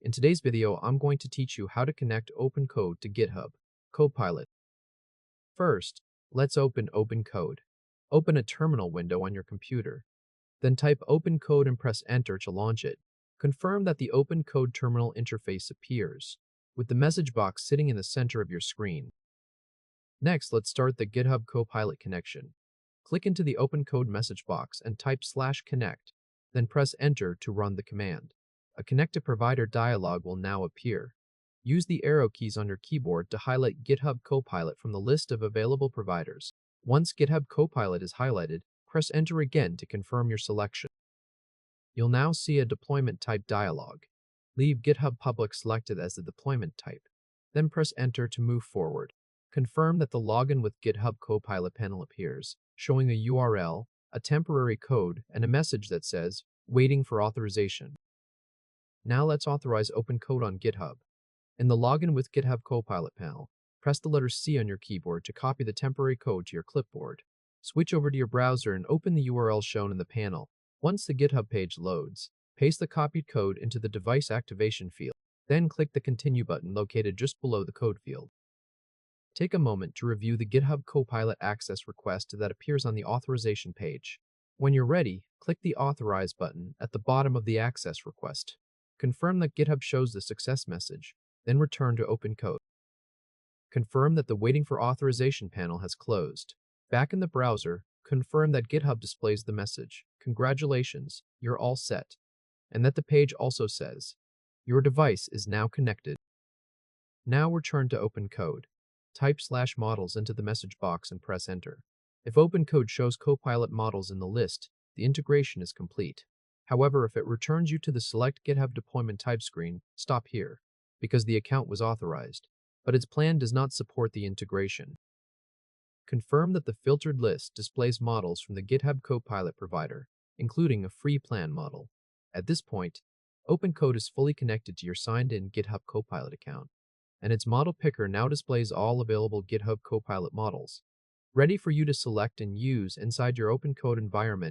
In today's video, I'm going to teach you how to connect OpenCode to GitHub Copilot. First, let's open OpenCode. Open a terminal window on your computer. Then type OpenCode and press Enter to launch it. Confirm that the OpenCode terminal interface appears, with the message box sitting in the center of your screen. Next, let's start the GitHub Copilot connection. Click into the OpenCode message box and type /connect, then press Enter to run the command. A Connect to Provider dialog will now appear. Use the arrow keys on your keyboard to highlight GitHub Copilot from the list of available providers. Once GitHub Copilot is highlighted, press Enter again to confirm your selection. You'll now see a deployment type dialog. Leave GitHub Public selected as the deployment type. Then press Enter to move forward. Confirm that the Login with GitHub Copilot panel appears, showing a URL, a temporary code, and a message that says, "Waiting for authorization." Now let's authorize OpenCode on GitHub. In the Login with GitHub Copilot panel, press the letter C on your keyboard to copy the temporary code to your clipboard. Switch over to your browser and open the URL shown in the panel. Once the GitHub page loads, paste the copied code into the device activation field. Then click the Continue button located just below the code field. Take a moment to review the GitHub Copilot access request that appears on the authorization page. When you're ready, click the Authorize button at the bottom of the access request. Confirm that GitHub shows the success message, then return to OpenCode. Confirm that the Waiting for Authorization panel has closed. Back in the browser, confirm that GitHub displays the message, "Congratulations, you're all set," and that the page also says, "Your device is now connected." Now return to OpenCode. Type /models into the message box and press Enter. If OpenCode shows Copilot models in the list, the integration is complete. However, if it returns you to the Select GitHub Deployment Type screen, stop here, because the account was authorized, but its plan does not support the integration. Confirm that the filtered list displays models from the GitHub Copilot provider, including a free plan model. At this point, OpenCode is fully connected to your signed-in GitHub Copilot account, and its model picker now displays all available GitHub Copilot models, ready for you to select and use inside your OpenCode environment.